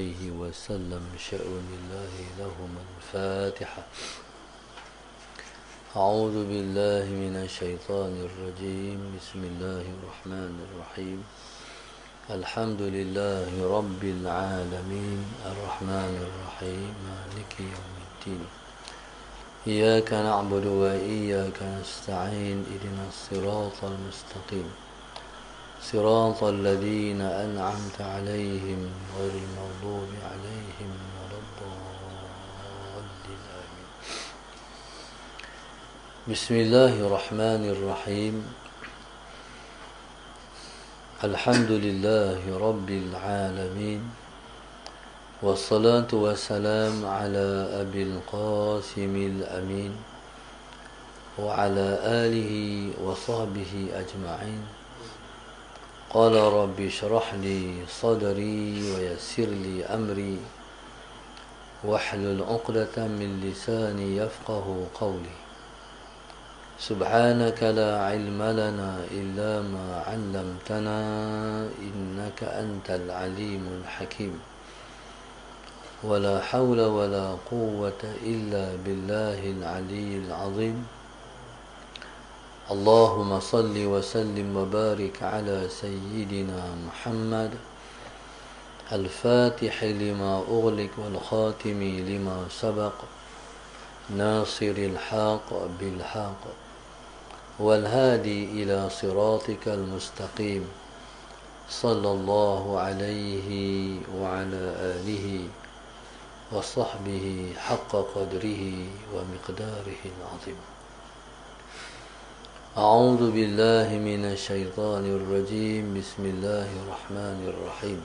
عليه وسلم شأن الله لهم الفاتحة. أعوذ بالله من الشيطان الرجيم. بسم الله الرحمن الرحيم. الحمد لله رب العالمين الرحمن الرحيم مالك يوم الدين. إياك نعبد وإياك نستعين اهدنا الصراط المستقيم صراط الذين أنعمت عليهم غير المغضوب عليهم ولا الضالين آمين. بسم الله الرحمن الرحيم. الحمد لله رب العالمين والصلاة والسلام على أبي القاسم الأمين وعلى آله وصحبه أجمعين. قال رب اشرح لي صدري ويسر لي أمري واحلل عقدة من لساني يفقه قولي. سبحانك لا علم لنا إلا ما علمتنا إنك أنت العليم الحكيم. ولا حول ولا قوة إلا بالله العلي العظيم. اللهم صل وسلم وبارك على سيدنا محمد الفاتح لما أغلق والخاتم لما سبق ناصر الحق بالحق والهادي إلى صراطك المستقيم صلى الله عليه وعلى آله وصحبه حق قدره ومقداره العظيم. أعوذ بالله من الشيطان الرجيم. بسم الله الرحمن الرحيم.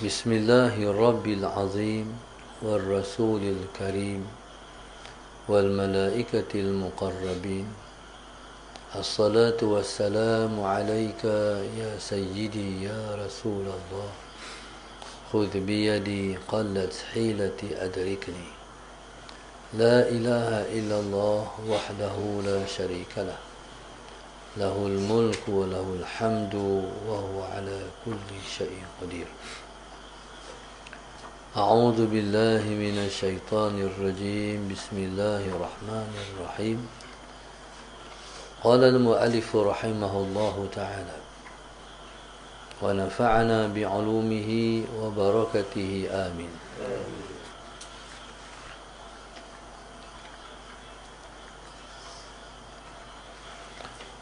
بسم الله الرب العظيم والرسول الكريم والملائكة المقربين. الصلاة والسلام عليك يا سيدي يا رسول الله. خذ بيدي قلت حيلتي أدركني. لا إله إلا الله وحده لا شريك له له الملك وله الحمد وهو على كل شيء قدير. أعوذ بالله من الشيطان الرجيم. بسم الله الرحمن الرحيم. قال المؤلف رحمه الله تعالى ونفعنا بعلومه وبركته آمين.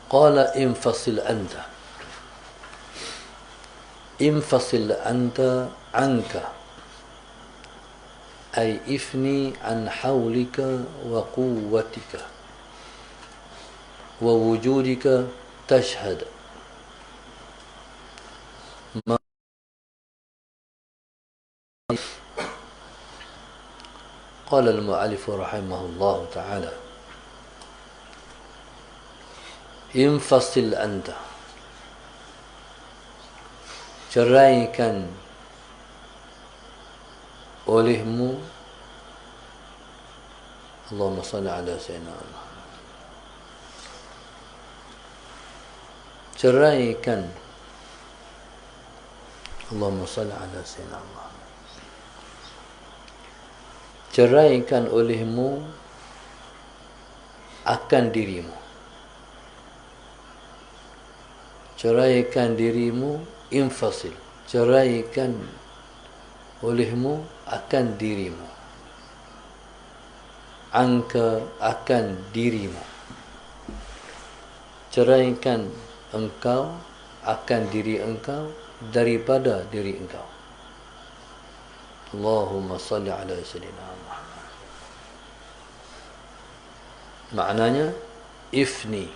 قال انفصل أنت انفصل أنت عنك أي افني عن حولك وقوتك ووجودك تشهد ما قال المؤلف رحمه الله تعالى انفصل أنت ceraikan olehmu. Allahumma salli ala sayyidina Muhammad. Ceraikan. Allahumma salli ala sayyidina Muhammad. Ceraikan olehmu akan dirimu. Ceraikan dirimu, infasil. Ceraikan olehmu akan dirimu. Angka akan dirimu. Ceraikan engkau akan diri engkau daripada diri engkau. Allahumma salli ala sayyidina Muhammad. Maknanya ifni,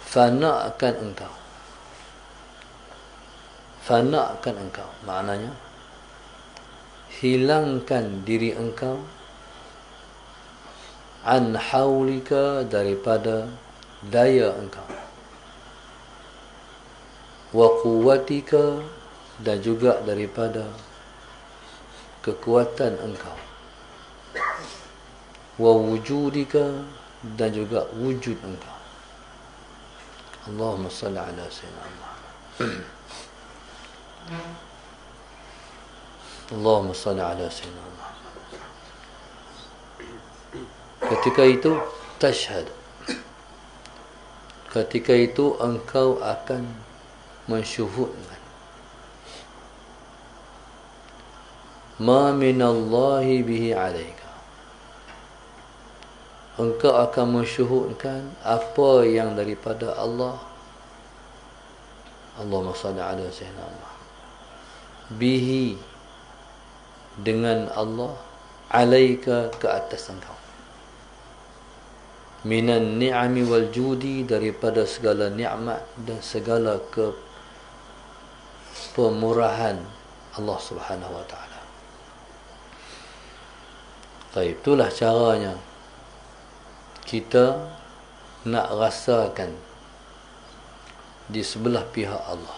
fanakan engkau. Fanakan engkau maknanya hilangkan diri engkau, an haulika daripada daya engkau, wa quwwatika dan juga daripada kekuatan engkau, wa wujudika dan juga wujud engkau. Allahumma salli ala sayyidina Muhammad. Allahumma salli ala sayyidina Muhammad. Ketika itu tashhad, ketika itu engkau akan mensyuhudkan ma minallahi bihi alaika, engkau akan mensyuhudkan apa yang daripada Allah. Allahumma salli ala sayyidina Muhammad. Bihi, dengan Allah, alaika, ke atas engkau, minan ni'ami wal judi, daripada segala nikmat dan segala pemurahan Allah Subhanahu wa taala. Baik, itulah caranya kita nak rasakan di sebelah pihak Allah,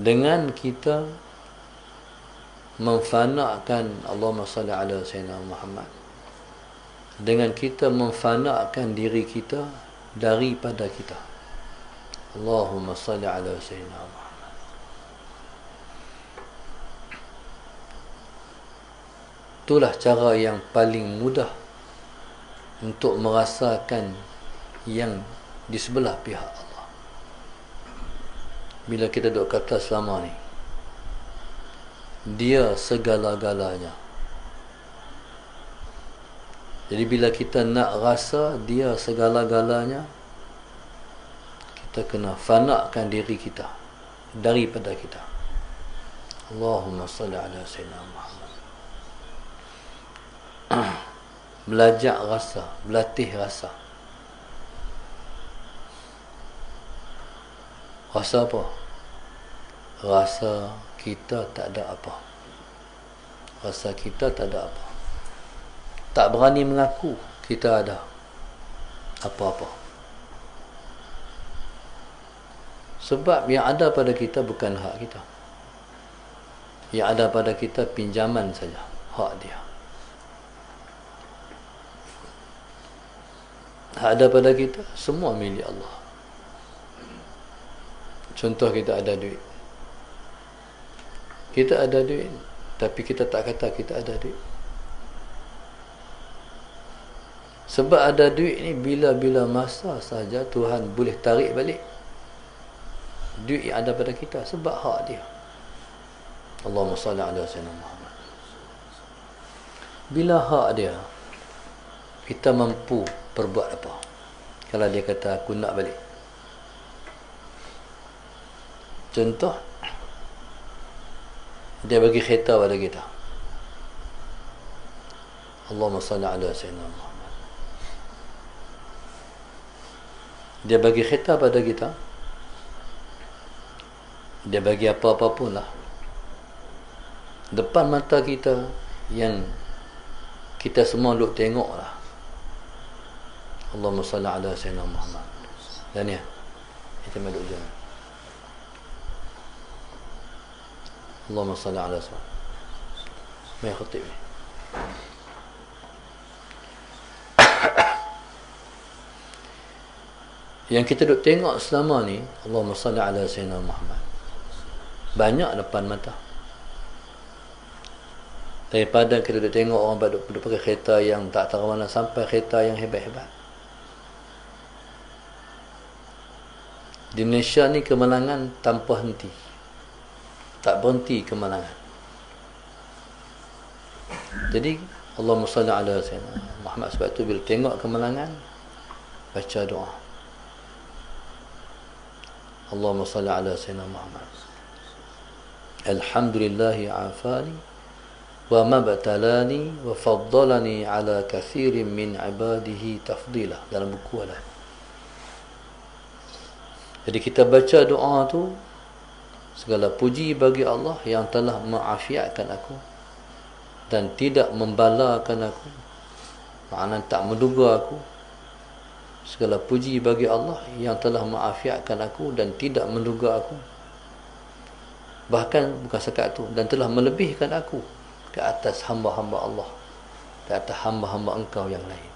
dengan kita memfanakan, Allahumma salli ala sayyidina Muhammad, dengan kita memfanakan diri kita daripada kita. Allahumma salli ala sayyidina Muhammad. Itulah cara yang paling mudah untuk merasakan yang di sebelah pihak Allah. Bila kita duduk kata selama ni, dia segala-galanya. Jadi bila kita nak rasa dia segala-galanya, kita kena fanakan diri kita daripada kita. Allahumma salli ala sayyidina Muhammad. Belajar rasa, berlatih rasa. Rasa apa? Rasa kita tak ada apa. Rasa kita tak ada apa. Tak berani mengaku kita ada apa-apa. Sebab yang ada pada kita bukan hak kita. Yang ada pada kita pinjaman saja, hak dia. Hak ada pada kita semua milik Allah. Contoh, kita ada duit. Kita ada duit, tapi kita tak kata kita ada duit. Sebab ada duit ni bila-bila masa saja Tuhan boleh tarik balik duit yang ada pada kita, sebab hak dia. Allahumma salli ala sayyidina Muhammad. Bila hak dia, kita mampu perbuat apa? Kalau dia kata aku nak balik. Contoh, dia bagi kereta pada kita. Allahumma salli ala sayyidina Muhammad. Dia bagi kereta pada kita, dia bagi apa-apa pun lah, depan mata kita, yang kita semua duk tengok lah. Allahumma salli ala sayyidina Muhammad. Dan ya, kita duduk jangan. Allahumma salli ala sayyidina Muhammad. Mai khatib ni. Yang kita duk tengok selama ni, Allahumma salli ala sayyidina Muhammad, banyak depan mata. Daripada kita duk tengok orang duk pakai kereta yang tak tahu mana, sampai kereta yang hebat-hebat. Di Malaysia ni kemalangan tanpa henti, tak berhenti kemalangan. Jadi Allahumma salli ala sayyidina Muhammad. Sebab tu bila tengok kemalangan, baca doa, Allahumma salli ala sayyidina Muhammad. Alhamdulillahi afani wa mabtalani wa faddalani ala kathirin min ibadihi tafdila. Dalam buku ada. Jadi kita baca doa tu, segala puji bagi Allah yang telah mengafiatkan aku dan tidak membalakan aku, maknanya tak menduga aku. Segala puji bagi Allah yang telah mengafiatkan aku dan tidak menduga aku. Bahkan bukan sekat tu, dan telah melebihkan aku ke atas hamba-hamba Allah, ke atas hamba-hamba engkau yang lain,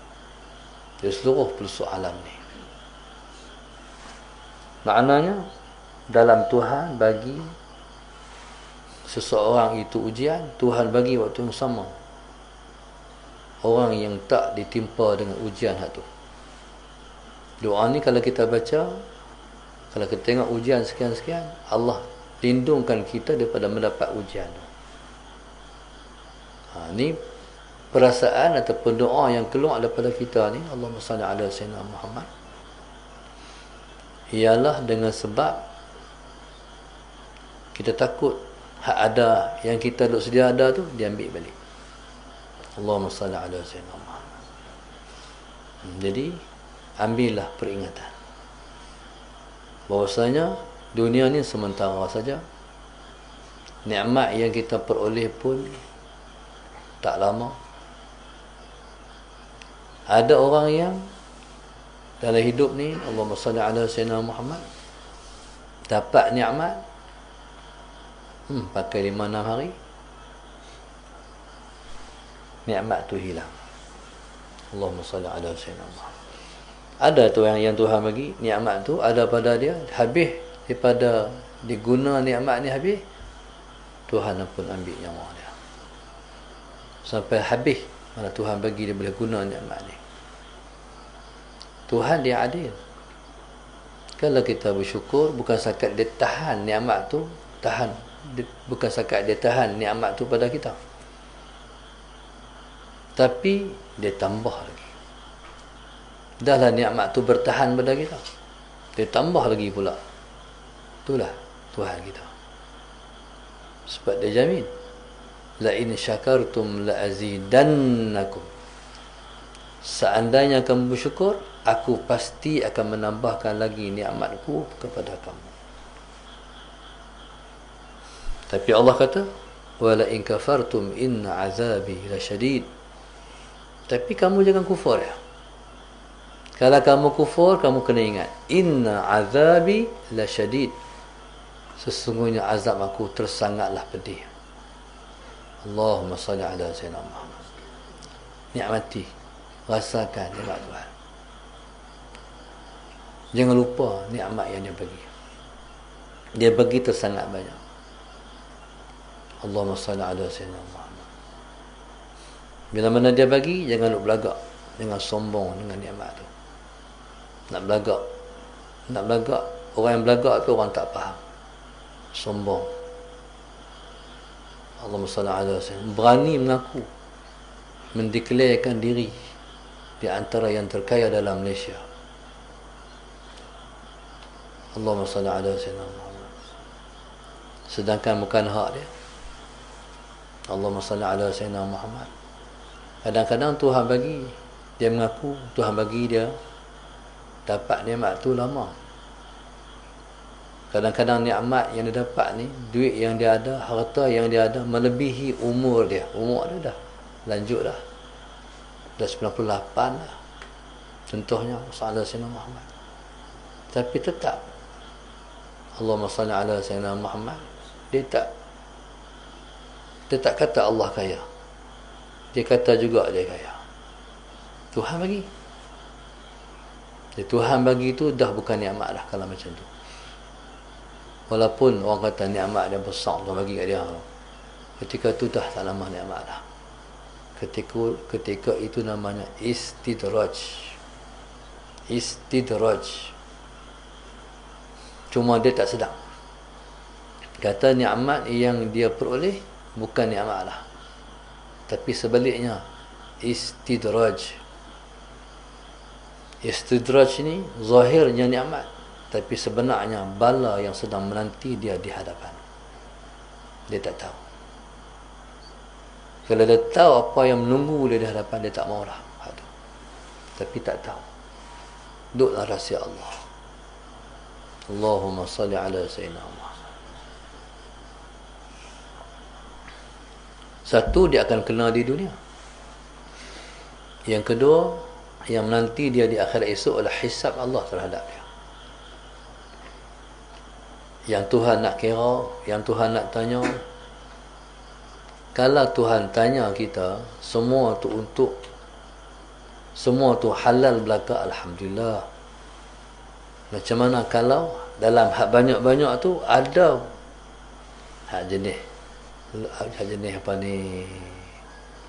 di seluruh pelosok alam ni. Maknanya dalam Tuhan bagi seseorang itu ujian, Tuhan bagi waktu yang sama orang yang tak ditimpa dengan ujian tu. Doa ni kalau kita baca, kalau kita tengok ujian sekian-sekian, Allah lindungkan kita daripada mendapat ujian tu. Ni perasaan ataupun doa yang keluar daripada kita ni, Allahumma salli ala sayyidina Muhammad, ialah dengan sebab kita takut hak ada yang kita duk sedia ada tu diambil balik. Allahumma salli ala sayyidina Muhammad. Jadi ambillah peringatan bahwasanya dunia ni sementara saja. Nikmat yang kita peroleh pun tak lama. Ada orang yang dalam hidup ni, Allahumma salli ala sayyidina Muhammad, dapat nikmat pakai 5-6 hari, nikmat tu hilang. Allahumma salli ala sayyidina Muhammad. Ada tu yang Tuhan bagi nikmat tu, ada pada dia, habis daripada diguna nikmat ni habis, Tuhan pun ambil nyawa dia. Sampai habis mana Tuhan bagi dia boleh guna nikmat ni. Tuhan dia adil. Kalau kita bersyukur, bukan setakat dia tahan nikmat tu, bukan setakat dia tahan nikmat tu pada kita, tapi dia tambah lagi. Dahlah nikmat tu bertahan pada kita, dia tambah lagi pula. Itulah Tuhan kita. Sebab dia jamin, la in syakartum la azidannakum. Seandainya kamu bersyukur, aku pasti akan menambahkan lagi nikmatku kepada kamu. Tapi Allah kata, wala in kafartum inna azabi lasyadid. Tapi kamu jangan kufur ya. Kalau kamu kufur, kamu kena ingat, inna azabi lasyadid. Sesungguhnya azab aku tersangatlah pedih. Allahumma salli ala sayyidina Muhammad. Nikmati, rasakan nikmat Tuhan. Jangan lupa nikmat yang dia bagi. Dia bagi tersangat banyak. Allahumma salli ala sayyidina Muhammad. Bila mana dia bagi, jangan nak belagak, jangan sombong dengan nikmat tu. Nak belagak, orang yang belagak tu orang tak faham, sombong. Allahumma salli ala sayyidina, berani mengaku, mendeklarkan diri di antara yang terkaya dalam Malaysia. Allahumma salli ala sayyidina Muhammad. Sedangkan bukan hak dia. Allahumma salli ala sayyidina Muhammad. Kadang-kadang Tuhan bagi, dia mengaku Tuhan bagi dia dapat nikmat tu lama. Kadang-kadang nikmat yang dia dapat ni, duit yang dia ada, harta yang dia ada, melebihi umur dia. Umur dia dah lanjut dah. Dah 98 dah. Contohnya sallallahu alaihi Muhammad. Tapi tetap Allahumma salli ala sayyidina Muhammad, dia tak kata Allah kaya. Dia kata juga dia kaya. Tuhan bagi. Tuhan bagi tu dah bukan nikmat dah kalau macam tu. Walaupun orang kata nikmat dia besar, Tuhan bagi kat dia, ketika tu dah tak nama nikmat dah. Ketika itu namanya istidraj. Cuma dia tak sedang. Kata nikmat yang dia peroleh bukan nikmat lah, tapi sebaliknya istidraj. Istidraj ni zahirnya nikmat, tapi sebenarnya bala yang sedang menanti dia di hadapan. Dia tak tahu. Kalau dia tahu apa yang menunggu dia di hadapan, dia tak maulah. Tapi tak tahu. Duduklah rahsia Allah. Allahumma salli ala sayyidina Muhammad. Satu, dia akan kena di dunia. Yang kedua, yang menanti dia di akhirat esok adalah hisab Allah terhadap dia. Yang Tuhan nak kira, yang Tuhan nak tanya. Kalau Tuhan tanya kita, semua tu halal belaka, alhamdulillah. Macam mana kalau dalam hak banyak-banyak tu ada hak jenis jenis apa ni,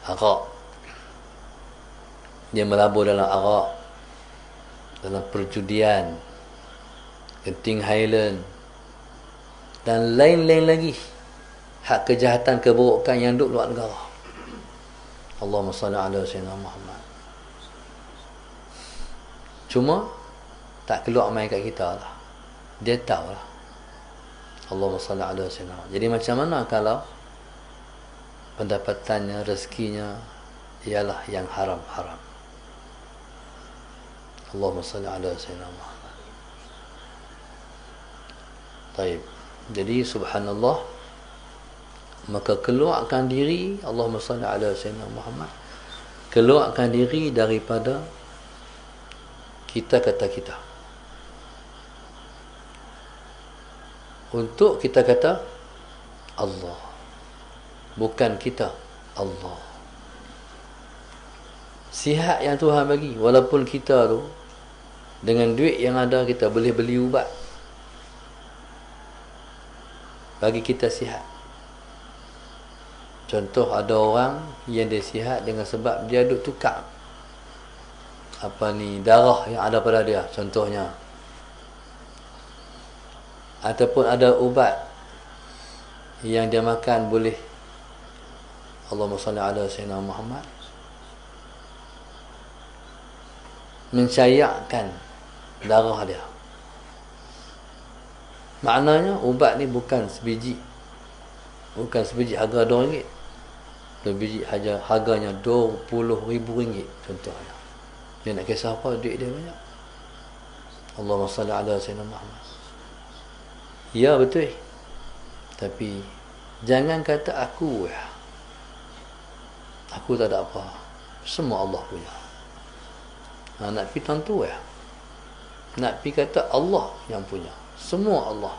arak. Dia melabur dalam arak, dalam perjudian, Genting Highland, dan lain-lain lagi hak kejahatan, keburukan yang duduk luar negara. Allahumma salli ala sayyidina Muhammad. Cuma tak keluar main kat kita lah. Dia tahu lah. Allahumma salli ala sayyidina Muhammad. Jadi macam mana kalau pendapatannya, rezekinya ialah yang haram-haram? Allahumma salli ala sayyidina Muhammad. Baik. Jadi subhanallah, maka keluarkan diri, Allahumma salli ala sayyidina Muhammad, keluarkan diri daripada kita kata kita, untuk kita kata Allah, bukan kita Allah. Sihat yang Tuhan bagi, walaupun kita tu dengan duit yang ada kita boleh beli ubat bagi kita sihat. Contoh, ada orang yang dia sihat dengan sebab dia duk tukar apa ni, darah yang ada pada dia contohnya, ataupun ada ubat yang dia makan boleh, Allahumma salli ala sayyidina Muhammad, mencayakkan darah dia. Maknanya ubat ni bukan sebiji, harga RM2, 2 biji harganya RM20,000 contohnya. Dia nak kisah apa duit dia banyak? Allahumma salli ala sayyidina Muhammad. Ya betul, tapi jangan kata aku tak ada apa, semua Allah punya. Nak pergi tentu nak pergi kata Allah yang punya, semua Allah.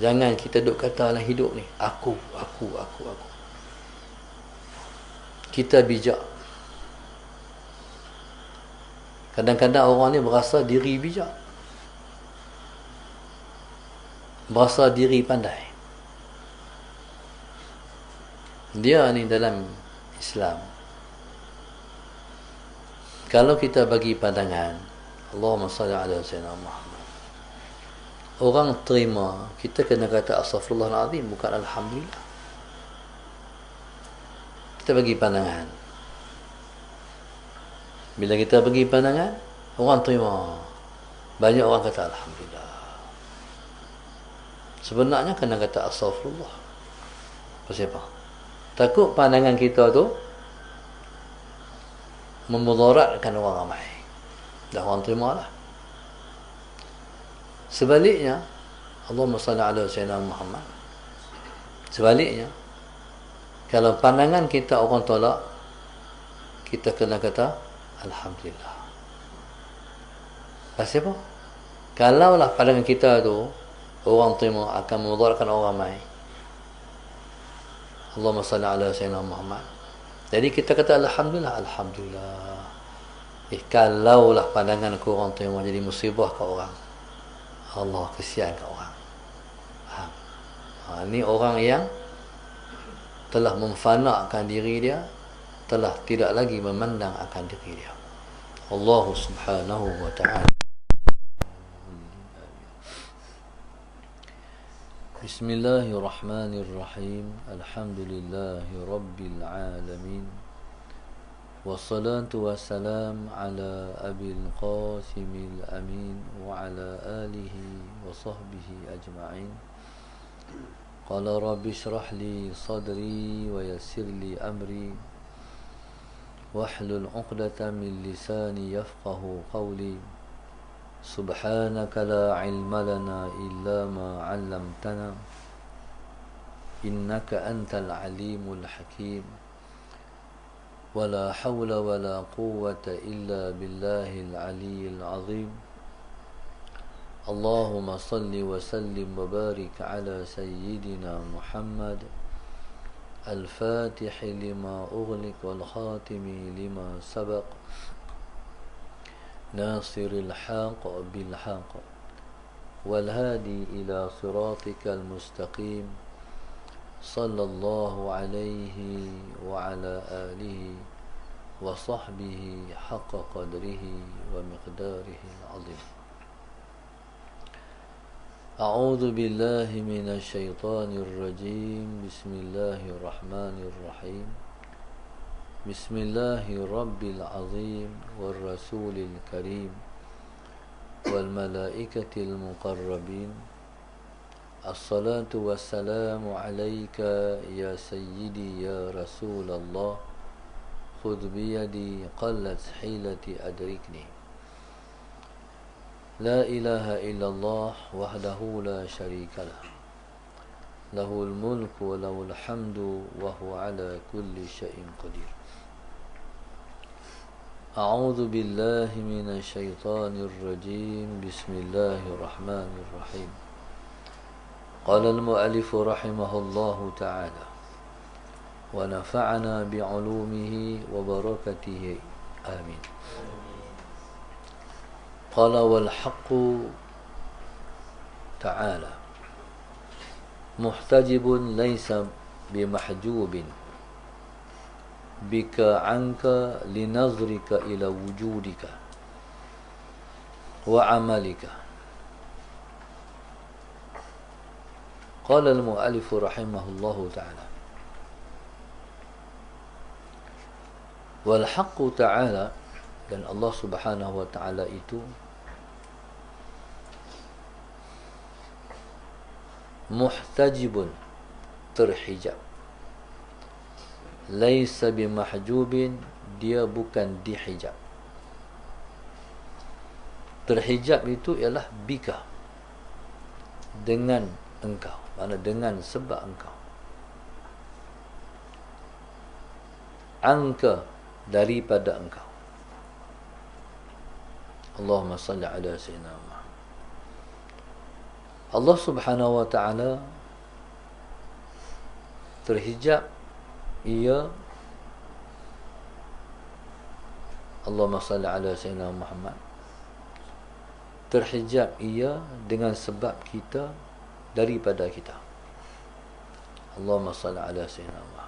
Jangan kita duk kata dalam hidup ni aku. Kita bijak. Kadang-kadang orang ni berasa diri bijak, berasa diri pandai. Dia ni dalam Islam, kalau kita bagi pandangan Allahumma salli ala sayyidina Muhammad, orang terima, kita kena kata astaghfirullahalazim, bukan alhamdulillah. Kita bagi pandangan. Bila kita bagi pandangan, orang terima. Banyak orang kata alhamdulillah. Sebenarnya kena kata astaghfirullah. Pasal apa? Takut pandangan kita tu memudaratkan orang ramai. Dah orang terima lah. Sebaliknya, Allahumma salli ala sayyidina Muhammad, sebaliknya, kalau pandangan kita orang tolak, kita kena kata alhamdulillah. Pasal apa? Kalaulah pandangan kita tu orang terima akan memudaratkan orang ramai, Allahumma salli ala sayyidina Muhammad, jadi kita kata alhamdulillah. Kalaulah pandangan aku orang terima jadi musibah ke orang, Allah kesian ke orang. Faham? Ini orang yang telah memfanakan diri dia, telah tidak lagi memandang akan diri dia. Allah subhanahu wa ta'ala. Bismillahirrahmanirrahim. Alhamdulillahi rabbil alamin. Wassalatu wassalam ala abil qasimil amin wa ala alihi wa sahbihi ajma'in. Qala rabbi shrah li sadri wa yassir li amri wahlul 'uqdatam min lisani yafqahu qawli. Subhanaka la ilma lana illa ma 'allamtana innaka antal alimul hakim. ولا حول ولا قوة إلا بالله العلي العظيم. اللهم صل وسلم وبارك على سيدنا محمد الفاتح لما أغلق والخاتم لما سبق ناصر الحق بالحق والهادي إلى صراطك المستقيم sallallahu alaihi wa ala alihi wa sahbihi haqqa qadrihi wa miqdarihi al-azim. A'udzu billahi minasy syaithanir rajim. Bismillahir rahmanir rahim. Bismillahi rabbil azim war rasulil karim wal malaikatil muqarrabin. Assalatu wassalamu alayka ya sayyidi ya Rasulullah. Khudh biyadi qallat hilati adrikni. La ilaha illallah wahdahu la syarikalah. Lahul mulku wa lahul hamdu wa huwa ala kulli syai'in qadir. A'udzu billahi minasy syaithanir rajim. Bismillahir rahim. Qala al-mu'allif rahimahullahu ta'ala wa nafa'ana bi'ulumihi wa barakatihi. Amin. Qala wal haqqu ta'ala muhtajibun laysa bimahjubin bika anka linazrika ila wujudika wa amalika. Qala al-mu'allif rahimahullahu ta'ala wal haqqu ta'ala, dan Allah subhanahu wa ta'ala itu muhtajibun, terhijab. Laisa bimahjubin, dia bukan dihijab. Terhijab itu ialah bika, dengan engkau, mana dengan sebab engkau. Angka, daripada engkau. Allahumma salli ala sayyidina Muhammad. Allah subhanahu wa ta'ala terhijab, ia Allahumma salli ala sayyidina Muhammad, terhijab ia dengan sebab kita, daripada kita. Allahumma salli ala sayyidina Muhammad.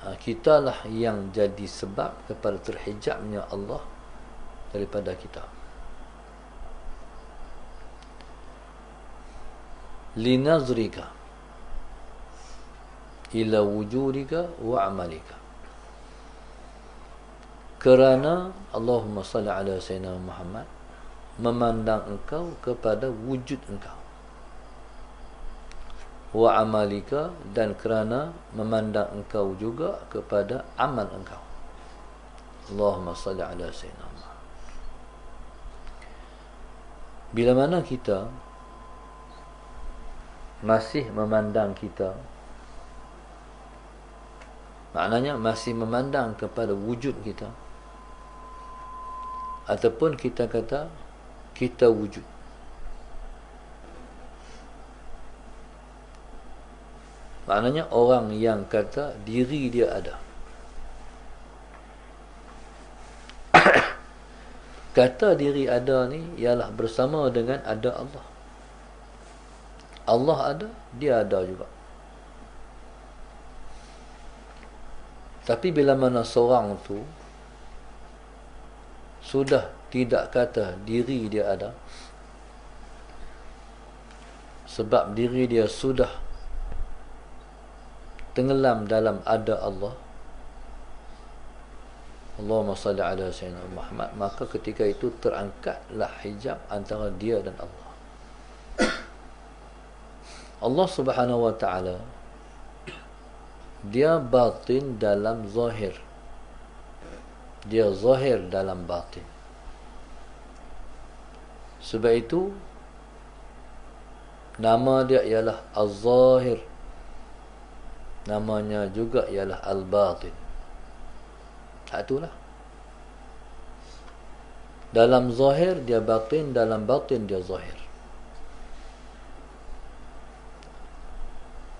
Kita lah yang jadi sebab kepada terhijabnya Allah daripada kita. Linazrika ila wujudika wa amalika. Kerana Allahumma salli ala sayyidina Muhammad, memandang engkau kepada wujud engkau, wa amalika, dan kerana memandang engkau juga kepada amal engkau. Allahumma salli ala sayyidina Muhammad. Bila mana kita masih memandang kita, maknanya masih memandang kepada wujud kita, ataupun kita kata kita wujud, maknanya orang yang kata diri dia ada. Kata diri ada ni ialah bersama dengan ada Allah. Allah ada, dia ada juga. Tapi bila mana seorang tu sudah tidak kata diri dia ada, sebab diri dia sudah tenggelam dalam ada Allah, Allahumma salli ala sayyidina Muhammad, maka ketika itu terangkatlah hijab antara dia dan Allah. Allah subhanahu wa ta'ala, dia batin dalam zahir, dia zahir dalam batin. Sebab itu nama dia ialah Az-Zahir, namanya juga ialah Al-Batin. Itulah, dalam zahir dia batin, dalam batin dia zahir.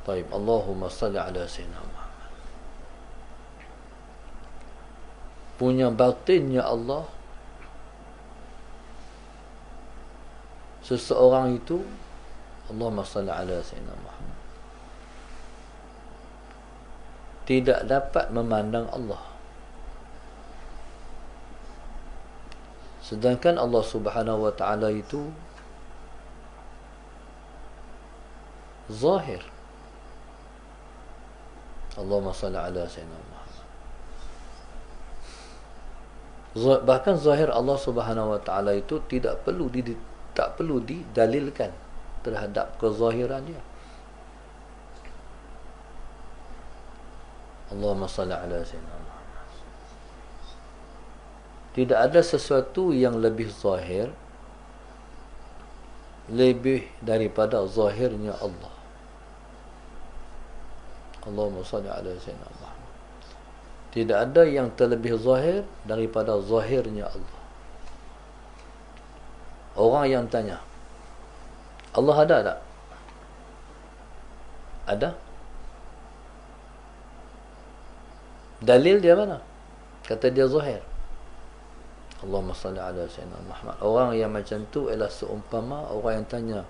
Taib, Allahumma salli ala sayyidina Muhammad. Punya batinnya Allah, seseorang itu Allahumma salli ala Sayyidina Muhammad. Tidak dapat memandang Allah. Sedangkan Allah Subhanahu wa ta'ala itu zahir. Allahumma salli ala Sayyidina Muhammad. Bahkan zahir Allah Subhanahu wa ta'ala itu tak perlu didalilkan terhadap kezahiran dia. Allahumma salli ala Sayyidina Muhammad. Tidak ada sesuatu yang lebih zahir lebih daripada zahirnya Allah. Allahumma salli ala Sayyidina Muhammad. Tidak ada yang terlebih zahir daripada zahirnya Allah. Orang yang tanya, Allah ada tak? Ada? Dalil dia mana? Kata dia zahir. Allahumma salli ala Sayyidina Muhammad. Orang yang macam tu ialah seumpama orang yang tanya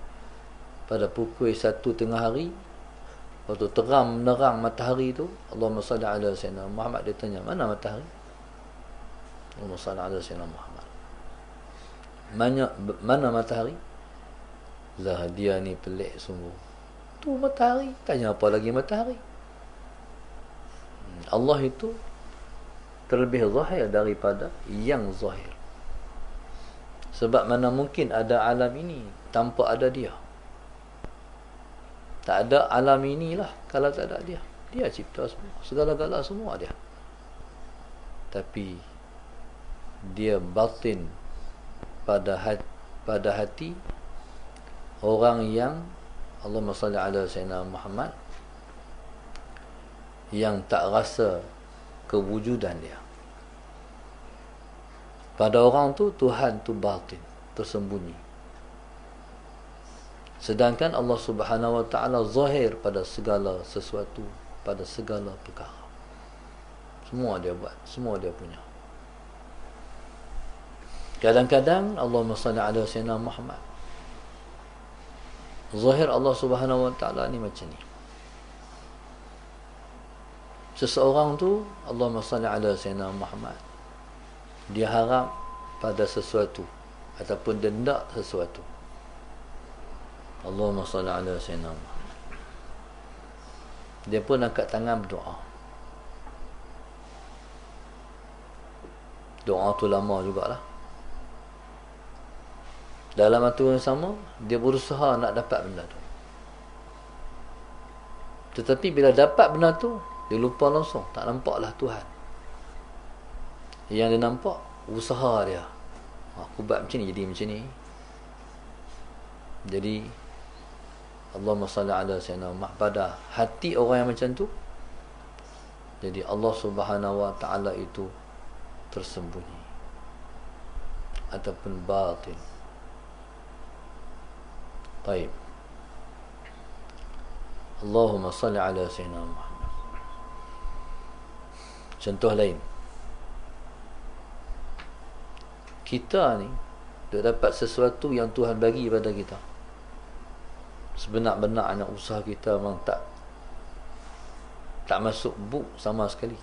pada pukul 1 tengah hari, waktu terang menerang matahari tu, Allahumma salli ala Sayyidina Muhammad, dia tanya, mana matahari? Allahumma salli ala Sayyidina Muhammad. Mana matahari? Lah, dia ni pelik sungguh. Tu matahari. Tanya apa lagi matahari? Allah itu terlebih zahir daripada yang zahir. Sebab mana mungkin ada alam ini tanpa ada dia. Tak ada alam inilah kalau tak ada dia. Dia cipta semua, segala-gala semua dia. Tapi dia batin pada hati orang yang Allahumma salli ala Sayyidina Muhammad, yang tak rasa kewujudan dia. Pada orang tu Tuhan tu batin, tersembunyi. Sedangkan Allah Subhanahu wa ta'ala zahir pada segala sesuatu, pada segala perkara. Semua dia buat, semua dia punya. Kadang-kadang Allahumma salli ala Sayyidina Muhammad, zahir Allah Subhanahu wa ta'ala ni macam ni. Seseorang tu Allahumma salli ala Sayyidina Muhammad, dia harap pada sesuatu ataupun dia hendak sesuatu. Allahumma salli ala Sayyidina Muhammad, dia pun angkat tangan berdoa. Doa tu lama jugalah. Dalam waktu yang sama, dia berusaha nak dapat benda tu. Tetapi bila dapat benda tu, dia lupa langsung, tak nampaklah Tuhan. Yang dia nampak usaha dia. Aku buat macam ni, jadi macam ni. Jadi Allahumma salli ala Sayyidina Muhammad, pada hati orang yang macam tu, jadi Allah Subhanahu wa ta'ala itu tersembunyi ataupun batin. Baik. Allahumma salli ala Sayyidina Muhammad. Contoh lain, kita ni dia dapat sesuatu yang Tuhan bagi pada kita. Sebenar-benarnya usaha kita memang tak masuk buk sama sekali.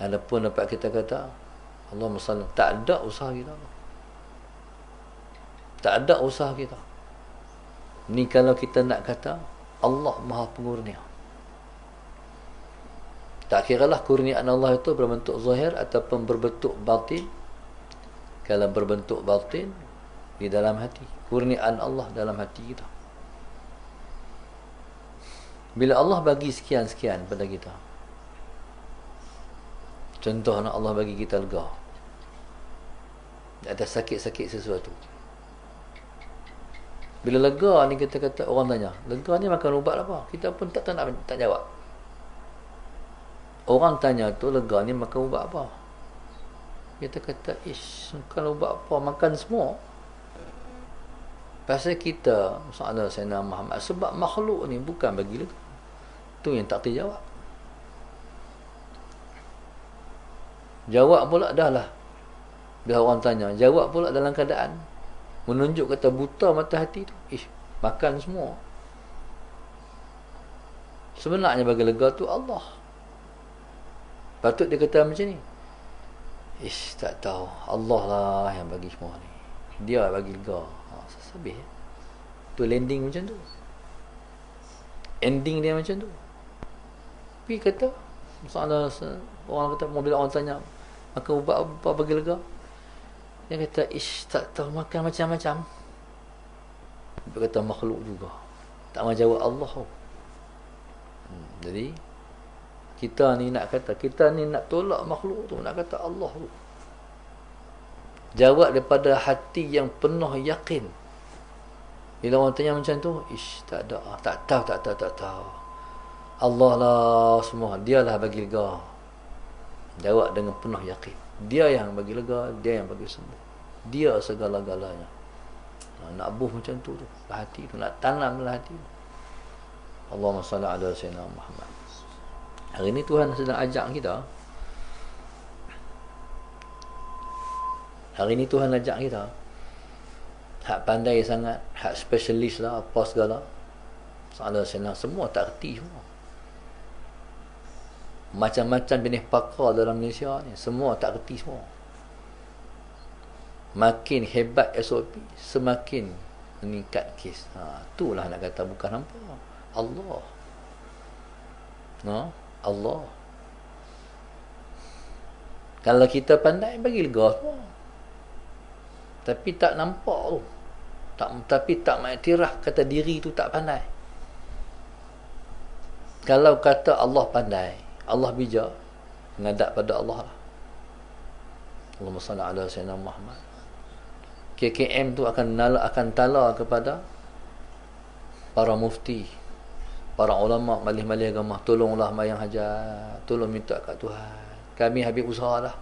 Adapun dapat kita kata Allahumma salli, tak ada usaha kita. Tak ada usaha kita. Ni kalau kita nak kata Allah Maha Pengurnia. Tak kiralah kurniaan Allah itu berbentuk zahir ataupun berbentuk batin. Kalau berbentuk batin, di dalam hati, kurniaan Allah dalam hati kita. Bila Allah bagi sekian-sekian pada kita, contoh nak Allah bagi kita lega, ada sakit-sakit sesuatu. Bila lega ni, kita kata, orang tanya, lega ni makan ubat apa? Kita pun tak nak tak jawab. Orang tanya tu, lega ni makan ubat apa? Kita kata, makan ubat apa? Makan semua. Pasal kita, masalah Sayyidina Muhammad, sebab makhluk ni bukan bagi lega. Tu yang tak terjawab. Jawab pula dah lah. Bila orang tanya, jawab pula dalam keadaan menunjuk kata buta mata hati tu. makan semua. Sebenarnya bagi lega tu Allah. Patut dia kata macam ni. Ish, tak tahu. Allah lah yang bagi semua ni. Dia bagi lega. Habis. Tu landing macam tu. Ending dia macam tu. Tapi kata, masalah orang kata, bila orang tanya, makan ubat apa bagi lega? Dia kata, ish, tak tahu, makan macam-macam. Dia kata, makhluk juga. Tak mahu jawab Allah. Jadi, kita ni nak tolak makhluk tu, nak kata Allah tu. Jawab daripada hati yang penuh yakin. Bila orang tanya macam tu, ish, tak ada, tak tahu. Allah lah semua, dia lah bagi lega. Jawab dengan penuh yakin. Dia yang bagi lega, dia yang bagi sembuh. Dia segala-galanya. Nak buh macam tu hati tu, nak tanam dalam hati tu. Allahumma salli ala sayyidina Muhammad. Hari ni Tuhan sedang ajak kita. Hari ni Tuhan ajak kita. Hak pandai sangat, hak specialist lah, apa segala. Salah senang, semua tak erti semua. Macam-macam jenis pakar dalam Malaysia ni, semua tak erti semua. Makin hebat SOP, semakin meningkat kes. Itulah nak kata bukan hampa. Allah. Allah. Kalau kita pandai, bagi lega semua. Tapi tak nampak tu. Tapi tak mengiktiraf kata diri tu tak pandai. Kalau kata Allah pandai, Allah bijak, menghadap pada Allah lah. Allahumma salli ala sayyidina Muhammad. KKM tu akan tala kepada para mufti, para ulama, malih-malih agama, tolonglah mayang hajat, tolong minta kat Tuhan. Kami habis usaha dah.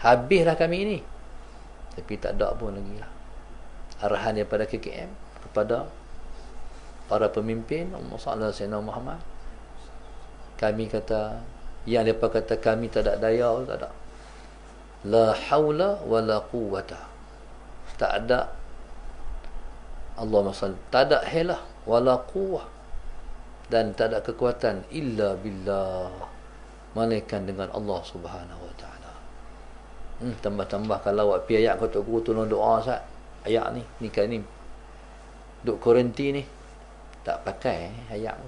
Habislah kami ni. Tapi tak ada pun lagi lah. Arahan daripada KKM kepada para pemimpin, Allahumma salli ala sayyidina Muhammad. Kami kata, yang mereka kata kami tak ada daya, tak ada. La hawla wa la quwwata. Tak ada, Allahumma salli, tak ada helah wala quwwah, dan tak ada kekuatan illa billah, melainkan dengan Allah Subhanahu wa taala. Tambah-tambah kalau awak pi ayat kata guru tolong doa Ustaz. Ayat ni kan ni duk kuarantin ni tak pakai ayat.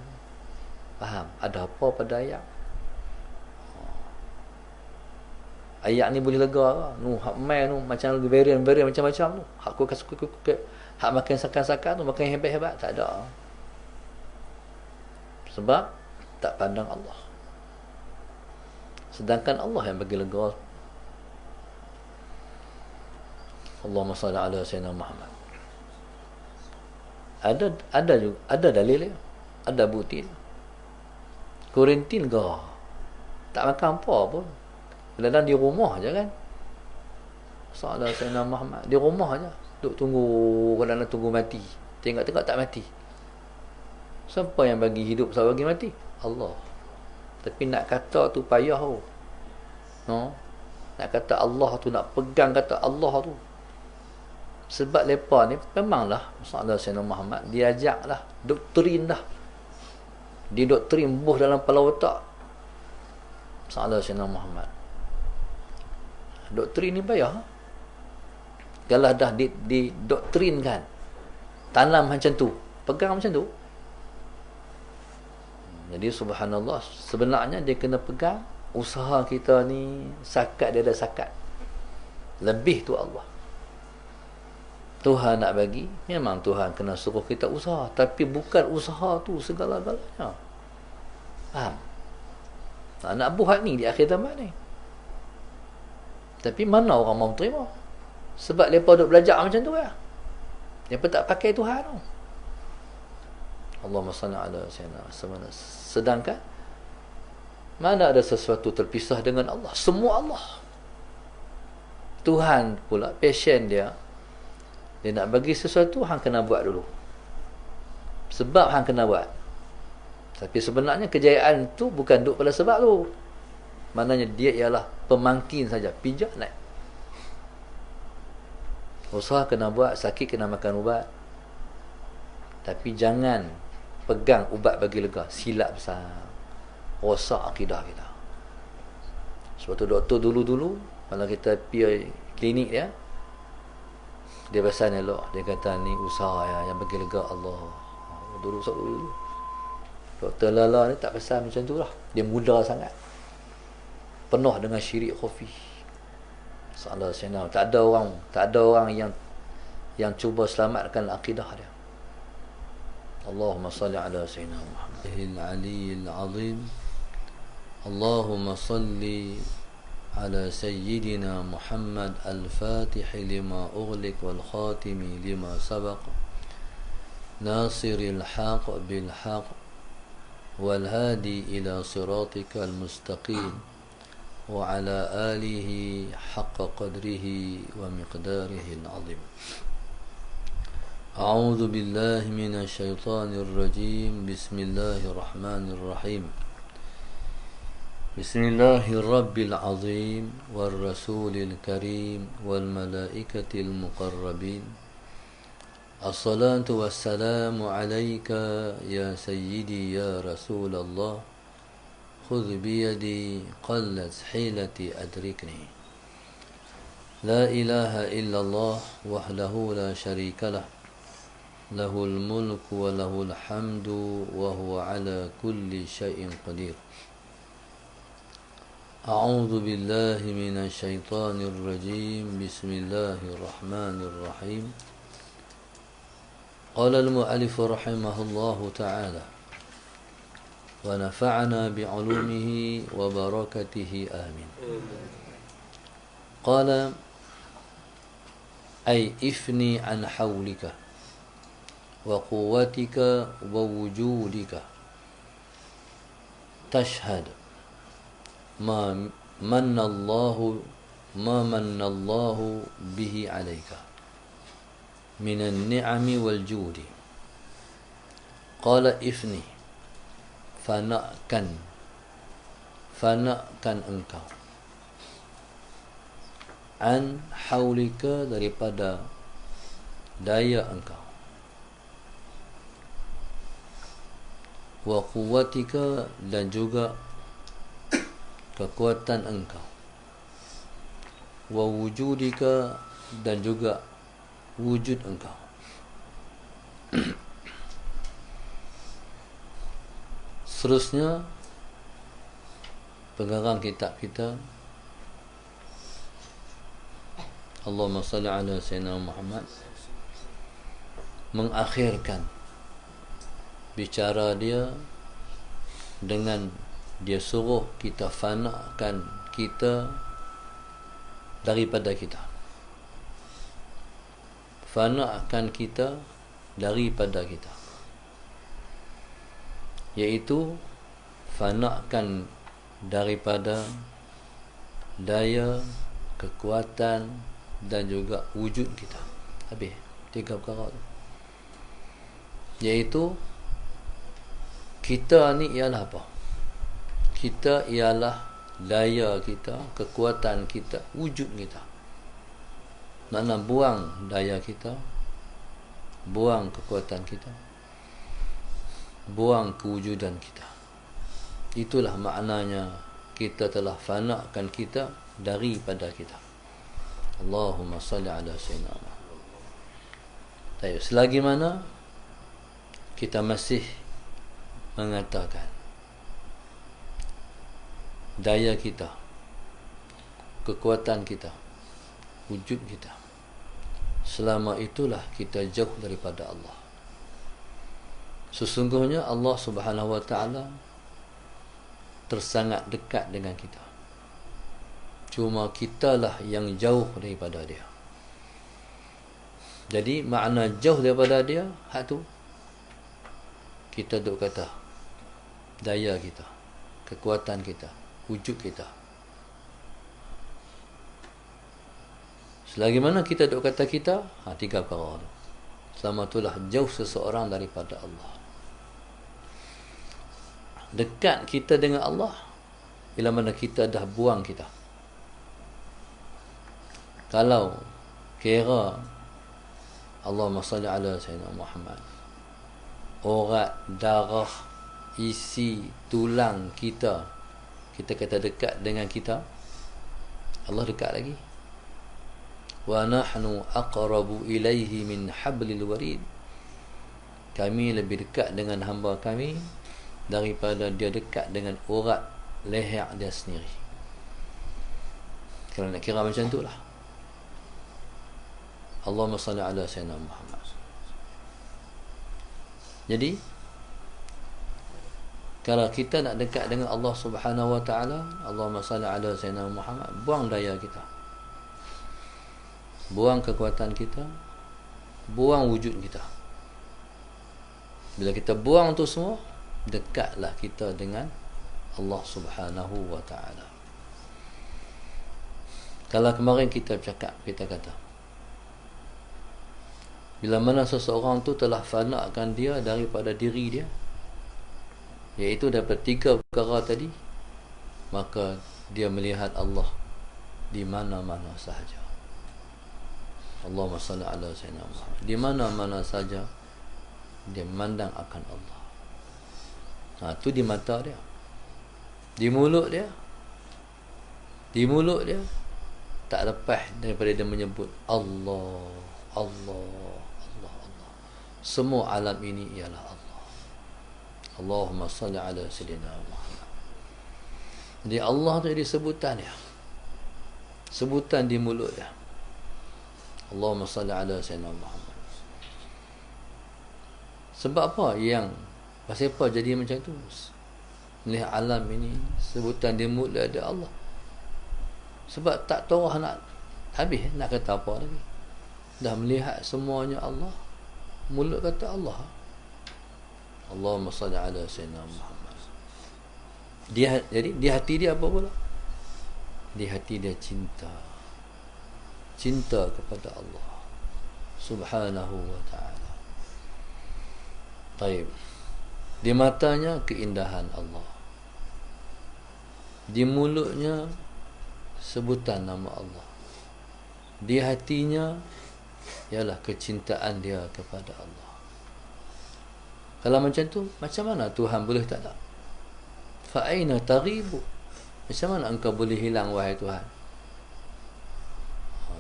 Faham? Ada apa pada ayat? Ayat ni boleh lega ke? Hak mai tu macam varian macam-macam tu. Hak ku hak makan sakan-sakan tu, makan hebat-hebat, tak ada. Sebab tak pandang Allah. Sedangkan Allah yang bagi lega. Allahumma salli ala sayyidina Muhammad. Ada dalil dia. Ada bukti. Kuarantin ke? Tak makan apa pun. Kadang-kadang di rumah je kan. Salah Sayyidina Muhammad. Di rumah je. Duk tunggu, kadang-kadang tunggu mati. Tengok-tengok tak mati. Siapa yang bagi hidup, siapa bagi mati? Allah. Tapi nak kata tu payah tu. No? Nak kata Allah tu, nak pegang kata Allah tu. Sebab mereka ni memanglah Salah Sayyidina Muhammad diajaklah, doktrin dah. Didoktrin buh dalam kepala otak. Salah Sayyidina Muhammad. Doktrin ni payah. Kalau dah didoktrinkan, tanam macam tu, pegang macam tu. Jadi subhanallah, sebenarnya dia kena pegang. Usaha kita ni, sakat dia ada sakat. Lebih tu Allah. Tuhan nak bagi, memang Tuhan kena suruh kita usaha. Tapi bukan usaha tu segala-galanya. Faham? Nak buat ni di akhir zaman ni. Tapi mana orang mau terima? Sebab mereka duk belajar macam tu ya. Mereka tak pakai Tuhan tu. Allahumma salli ala sayyidina. Sedangkan mana ada sesuatu terpisah dengan Allah? Semua Allah. Tuhan pula passion dia. Dia nak bagi sesuatu, hang kena buat dulu. Sebab hang kena buat. Tapi sebenarnya kejayaan tu bukan duk pada sebab tu. Maknanya dia ialah pemangkin saja, pijak naik. Usaha kena buat, sakit kena makan ubat. Tapi jangan pegang ubat bagi lega. Silap besar. Rosak akidah kita. Sebab tu doktor dulu-dulu, kalau kita pergi klinik dia pesan elok. Dia kata ni usaha yang bagi lega Allah. Dulu. Doktor Lala ni tak pesan macam tu lah. Dia muda sangat. Penuh dengan syirik khafi. Salah senang. Tak ada orang yang cuba selamatkan akidah dia. Allahumma salli ala sayyidina Muhammad al-aliyyil azim. Allahumma salli على سيدنا محمد الفاتح لما أغلق والخاتم لما سبق ناصر الحق بالحق والهادي إلى صراطك المستقيم وعلى آله حق قدره ومقداره العظيم. أعوذ بالله من الشيطان الرجيم. بسم الله الرحمن الرحيم. بسم الله الرب العظيم والرسول الكريم والملائكة المقربين. الصلاة والسلام عليك يا سيدي يا رسول الله. خذ بيدي قلت حيلتي أدركني. لا إله إلا الله وحده لا شريك له. له الملك وله الحمد وهو على كل شيء قدير. أعوذ بالله من الشيطان الرجيم. بسم الله الرحمن الرحيم. قال المؤلف رحمه الله تعالى ونفعنا بعلومه وبركته آمين. قال أي إفني عن حولك وقوتك ووجودك تشهد ما من الله به عليك من النعم والجود. قال إفني فنأكن engkau an haulika daripada daya engkau wa quwwatika dan juga kekuatan engkau wa wujudika dan juga wujud engkau. Seterusnya pengarang kitab kita, Allahumma salli ala sayyidina Muhammad, mengakhirkan bicara dia dengan dia suruh kita fanakan kita daripada kita. Fanakan kita daripada kita. Iaitu fanakan daripada daya, kekuatan dan juga wujud kita. Habis 3 perkara tu. Iaitu kita ni ialah apa? Kita ialah daya kita, kekuatan kita, wujud kita. Makna buang daya kita, buang kekuatan kita, buang kewujudan kita. Itulah maknanya kita telah fanakan kita daripada kita. Allahumma salli ala sayyidina Muhammad. Baik, selagi mana kita masih mengatakan daya kita, kekuatan kita, wujud kita, selama itulah kita jauh daripada Allah. Sesungguhnya Allah Subhanahu wa ta'ala tersangat dekat dengan kita. Cuma kitalah yang jauh daripada dia. Jadi makna jauh daripada dia, hak tu kita duk kata daya kita, kekuatan kita, wujud kita. Selagi mana kita duk kata kita, 3 perkara tu. Selama itulah jauh seseorang daripada Allah. Dekat kita dengan Allah bila mana kita dah buang kita. Kalau kira Allahumma salli ala sayyidina Muhammad, urat, darah, isi tulang kita, kita kata dekat dengan kita, Allah dekat lagi. Wa nahnu aqrabu ilaihi min hablil warid. Kami lebih dekat dengan hamba kami daripada dia dekat dengan urat leher dia sendiri. Kalau nak kira macam tu lah. Allahumma salli ala sayyidina Muhammad. Jadi kalau kita nak dekat dengan Allah Subhanahu wa taala, Allahumma salli ala sayyidina Muhammad, buang daya kita, buang kekuatan kita, buang wujud kita. Bila kita buang tu semua, dekatlah kita dengan Allah Subhanahu wa taala. Kalau kemarin kita bercakap, kita kata bila mana seseorang tu telah fanakan dia daripada diri dia, iaitu daripada 3 perkara tadi, maka dia melihat Allah di mana-mana sahaja. Allahumma salli ala sayyidina Muhammad. Di mana-mana saja dia memandang akan Allah. Tu di mata dia, di mulut dia, tak lepas daripada dia menyebut Allah, Allah, Allah, Allah. Semua alam ini ialah Allah. Allahumma salli ala sayyidina Muhammad. Jadi Allah tu jadi sebutan dia, sebutan di mulut dia. Allahumma salli ala sayyidina Muhammad. Sebab apa yang pasal apa jadi macam tu? Melihat alam ini, sebutan di mulut ada Allah. Sebab tak tahu nak habis, nak kata apa lagi. Dah melihat semuanya Allah, mulut kata Allah. Allahumma salli ala sayyidina Muhammad. Jadi di hati dia apa pula? Di hati dia cinta kepada Allah Subhanahu wa ta'ala. Baik. Di matanya keindahan Allah, di mulutnya sebutan nama Allah, di hatinya ialah kecintaan dia kepada Allah. Kalau macam tu, macam mana Tuhan boleh tak ada? Fa aina taghibu? Macam mana engkau boleh hilang wahai Tuhan?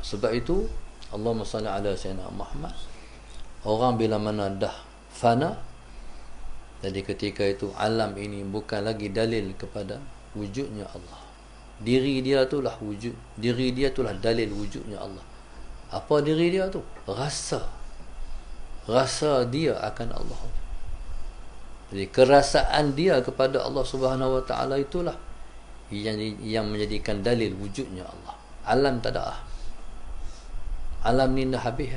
Sebab itu Allahumma salli ala sayyidina Muhammad. Orang bila mana dah fana, jadi ketika itu alam ini bukan lagi dalil kepada wujudnya Allah. Diri dia itulah wujud, diri dia itulah dalil wujudnya Allah. Apa diri dia tu? Rasa dia akan Allah. Jadi kerasaan dia kepada Allah Subhanahu wa taala itulah yang menjadikan dalil wujudnya Allah. Alam tak ada. Alam ni dah habis.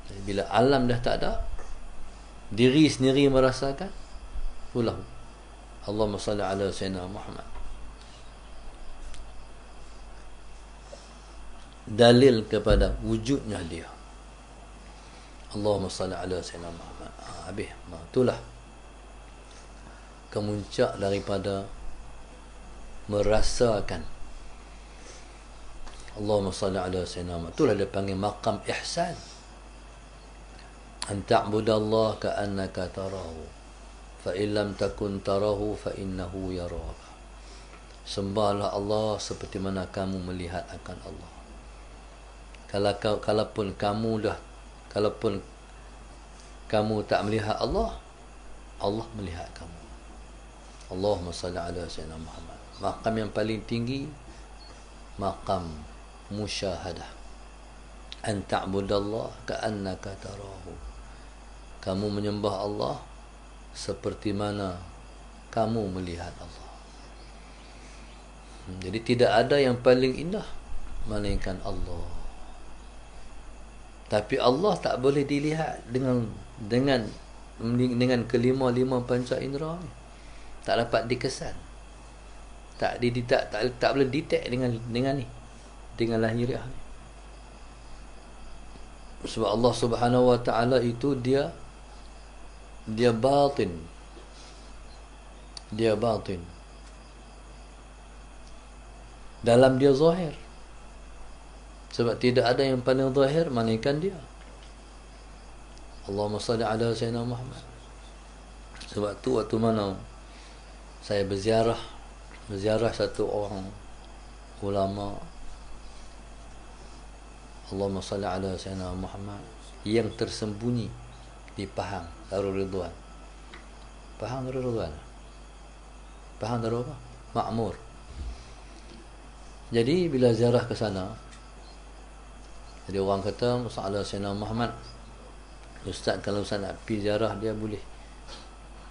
Jadi bila alam dah tak ada, diri sendiri merasakan, itulah Allahumma salli ala sayyidina Muhammad. Dalil kepada wujudnya dia. Allahumma salli ala sayyidina Muhammad. Habis. Itulah kemuncak daripada merasakan Allahumma salli ala sayyidina Muhammad. Itulah dia panggil maqam ihsan. An ta'budallaha ka'annaka tarahu fa in lam takun tarahu fa innahu yaraka. Sembahlah Allah seperti mana kamu melihat akan Allah. Kalaupun kamu tak melihat Allah, Allah melihat kamu. Allahumma salli ala sayyidina Muhammad. Maqam yang paling tinggi, maqam musyahadah. An ta'budallaha ka'annaka tarahu. Kamu menyembah Allah seperti mana kamu melihat Allah. Jadi tidak ada yang paling indah melainkan Allah. Tapi Allah tak boleh dilihat dengan kelima panca indera ni. Tak dapat dikesan. Tak boleh detect dengan ni, dengan lahiriah ni. Sebab Allah Subhanahu wa taala itu dia batin. Dia batin. Dalam dia zahir. Sebab tidak ada yang paling zahir melainkan dia. Allahumma salli ala sayyidina Muhammad. Sebab tu waktu mana saya berziarah satu orang ulama, Allahumma salli ala sayyidina Muhammad, yang tersembunyi di Pahang Darul Ridwan. Pahang Darul Ridwan, Pahang Darul apa? Makmur. Jadi bila ziarah ke sana, jadi orang kata masalah sayyidina Muhammad, ustaz kalau ustaz nak pergi ziarah, dia boleh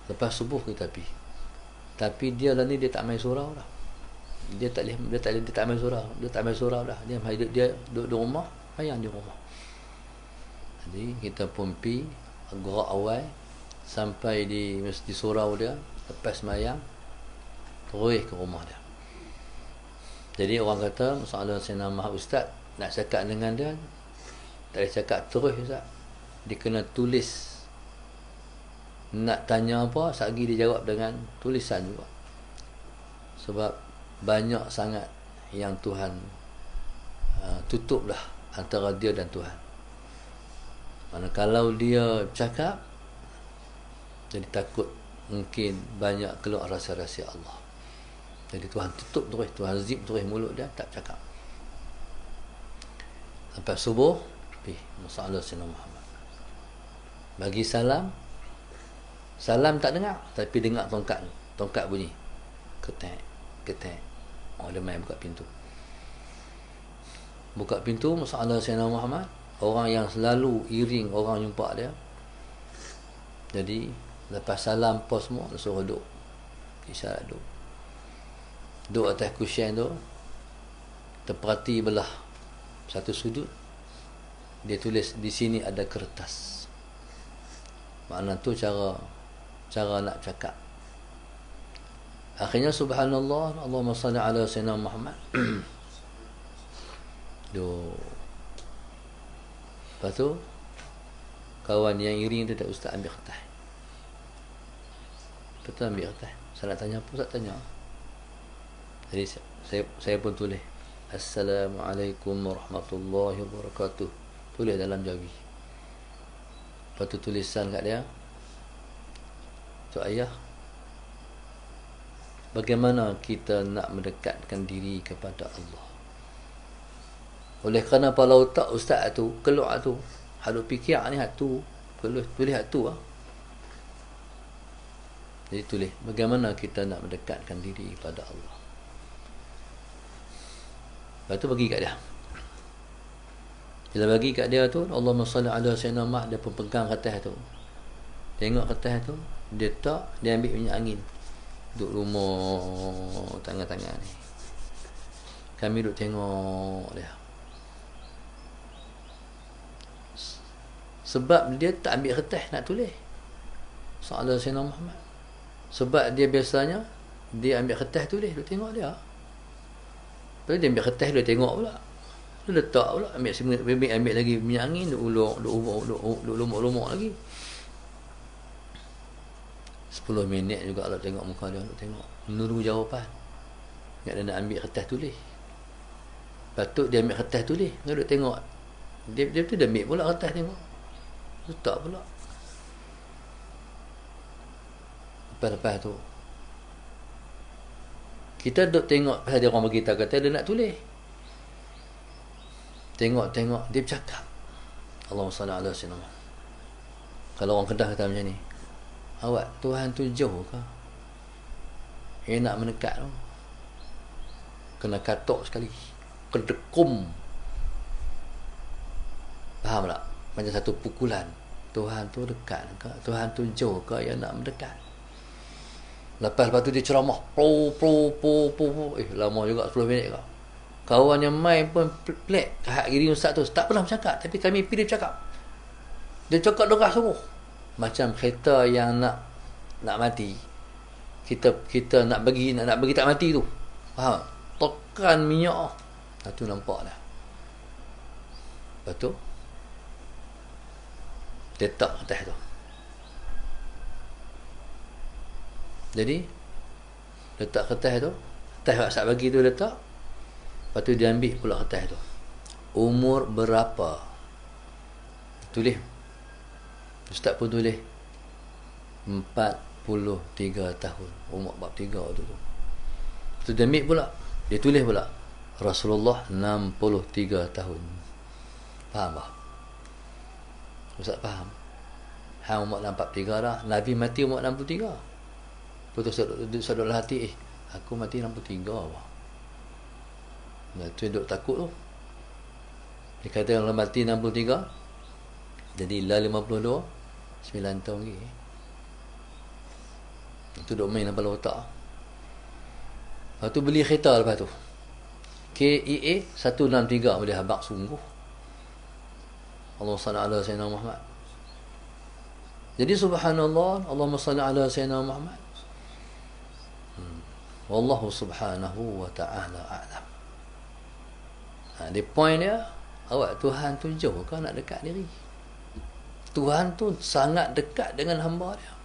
lepas subuh kita pergi. Tapi dia lah ni, dia tak main surau dah. Dia tak main surau dah. Dia hidup, dia duduk rumah, ayam di rumah. Jadi kita pun pergi gerak awal sampai di surau dia, lepas mayang terus ke rumah dia. Jadi orang kata masalah Sayyidina Muhammad, ustaz nak cakap dengan dia, tak boleh cakap terus ustaz. Dia kena tulis. Nak tanya apa, sagi dia jawab dengan tulisan juga. Sebab banyak sangat yang Tuhan tutup dah antara dia dan Tuhan. Mana kalau dia cakap, jadi takut mungkin banyak keluar rahsia-rahsia Allah. Jadi Tuhan tutup terus, Tuhan zip terus mulut dia, tak cakap. Sampai subuh, masalah Sayyidina Muhammad bagi salam tak dengar, tapi dengar tongkat bunyi, ketek. Oh, dia main buka pintu masalah Sayyidina Muhammad. Orang yang selalu iring orang jumpa dia, jadi lepas salam pos semua, suruh duduk, isyarat duduk atas kusyen tu, terperhati belah satu sudut, dia tulis di sini ada kertas. Makna tu cara nak cakap. Akhirnya subhanallah, Allahumma salli ala sayyidina Muhammad. Lepas tu kawan yang iring dia, ustaz ambil kertas. Betul, ambil kertas. Saya nak tanya apa, ustaz tanya. Jadi saya pun tulis Assalamualaikum warahmatullahi wabarakatuh, tulis dalam jawi. Lepas tu tulisan kat dia, tu ayah, bagaimana kita nak mendekatkan diri kepada Allah. Oleh kerana kalau tak ustaz tu keluar tu, hadut fikir ni hatu, tulis hatu ah. Jadi tulis bagaimana kita nak mendekatkan diri kepada Allah. Lepas tu bagi kat dia. Bila bagi kat dia tu, Allahumma salli ala sayyidina Muhammad, dia pun pegang kertas tu. Tengok kertas tu, dia ambil minyak angin. Duduk rumah tangan-tangan ni. Kami duduk tengok dia. Sebab dia tak ambil kertas nak tulis Sallallahu Sayyidina Muhammad. Sebab dia biasanya dia ambil kertas tulis, duduk tengok dia. Lepas dia ambil kertas, dia tengok pula. Dia letak pula, ambil lagi minyak angin, duduk lumuk lagi. 10 minit juga lah tengok muka dia, duduk tengok, menunggu jawapan. Ingat dia nak ambil kertas tulis. Patut dia ambil kertas tulis, dia duduk tengok. Dia tu dah ambil pula kertas tengok, letak pula. Lepas tu kita duduk tengok, pasal dia orang beritahu kata dia nak tulis. Tengok dia bercakap, Allahumma salli ala sayyidina Muhammad. Kalau orang Kedah kata macam ni, awak Tuhan tu jauh ke? Nak mendekat tu, kena katok sekali, kedekum. Faham tak? Macam satu pukulan. Tuhan tu dekat ke? Tuhan tu jauh ke yang nak mendekat? Lepas tu dia ceramah pro. Lama juga, 10 minit ke. Kawan yang main pun pelik. Hak diri ustaz tu tak pernah bercakap, tapi kami pilih bercakap. Dia cakap deras semua. Macam kereta yang nak mati. Kita nak bagi tak mati tu. Faham? Tekan minyak. Tu nampak dah. Lepas tu letak atas tu. Jadi letak kertas tu, kertas WhatsApp bagi tu letak. Lepas tu dia ambil pula kertas tu. Umur berapa? Tulis. Ustaz pun tulis 40 tahun. Umur bab 3 tu. Tu dia ambil pula. Dia tulis pula Rasulullah 63 tahun. Faham tak? Ustaz faham? Hang umur 43 dah. Nabi mati umur 63. Putus sadar hati, aku mati 63 bah. Nah, tu duk takut tu. Dia kata kalau mati 63, jadi lah 52, 9 tahun lagi. Itu duk main dalam otak. Lepas tu beli kereta lepas tu. KEA 163 boleh habaq sungguh. Allahumma salli ala sayyidina Muhammad. Jadi subhanallah, Allahumma salli ala sayyidina Muhammad. Wallahu subhanahu wa ta'ala a'lam. Di point dia, awak Tuhan tu jauh kau nak dekat diri. Tuhan tu sangat dekat dengan hamba dia.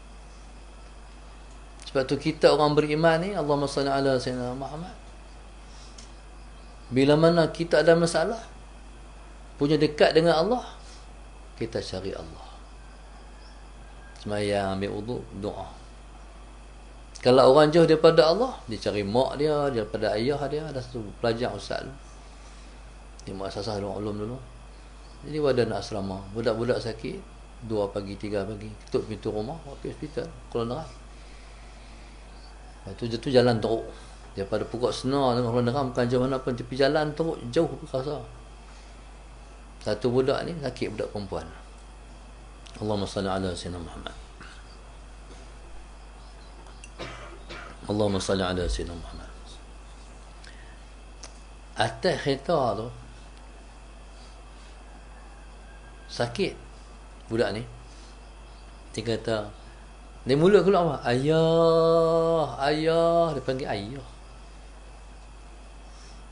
Sebab tu kita orang beriman ni, Allahumma salli ala sayyidina Muhammad. Bila mana kita ada masalah, punya dekat dengan Allah, kita cari Allah. Semayang, ambil wudu, doa. Kalau orang jauh daripada Allah, dia cari mak dia, daripada ayah dia. Ada satu pelajar ustaz tu, di Muassasah Darul Ulum dulu. Jadi wadah nak asrama, budak-budak sakit 2 pagi 3 pagi, ketuk pintu rumah, pergi hospital Kuala Neram. Lepas tu jatuh jalan teruk. Daripada pokok senar dengan Kuala Neram, bukan jauh mana pun, tepi jalan teruk, jauh perkasa. Satu budak ni sakit, budak perempuan. Allahumma salli ala sayyidina Muhammad. Allahumma salli ala sayyidina Muhammad. Atas kereta tu sakit budak ni. Dia kata, dia mulut keluar apa? Ayah, ayah. Dia panggil ayah.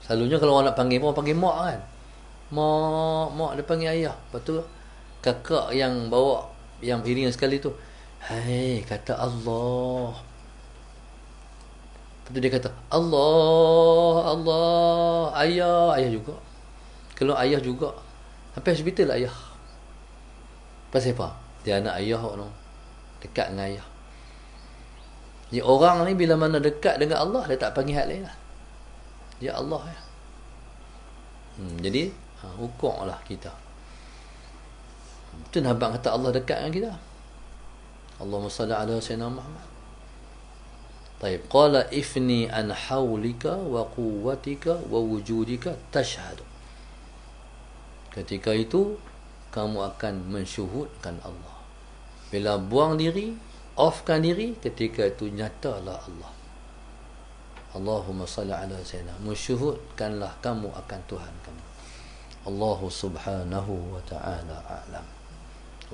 Selalunya kalau orang nak panggil pun, orang panggil mak kan. Mak, mak. Dia panggil ayah. Lepas tu kakak yang bawa, yang iring sekali tu, hai, kata Allah. Lepas tu dia kata, Allah, Allah, ayah, ayah juga. Kalau ayah juga, sampai hospital lah ayah. Pasal apa? Dia anak ayah tu, dekat dengan ayah. Jadi orang ni bila mana dekat dengan Allah, dia tak panggil hal lain lah. Dia Allah ya. Jadi hukum lah kita. Itu nampak kata Allah dekat dengan kita. Allahumma salli ala sayyidina Muhammad. Taib, qala ifni an hawlika wa quwwatika wa wujudika tashhadu. Ketika itu kamu akan mensyuhudkan Allah. Bila buang diri, offkan diri, ketika itu nyatalah Allah. Allahumma salli ala sayyidina. Mensyuhudkanlah kamu akan Tuhan kamu. Allahu subhanahu wa ta'ala a'lam.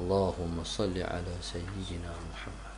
Allahumma salli ala sayyidina Muhammad.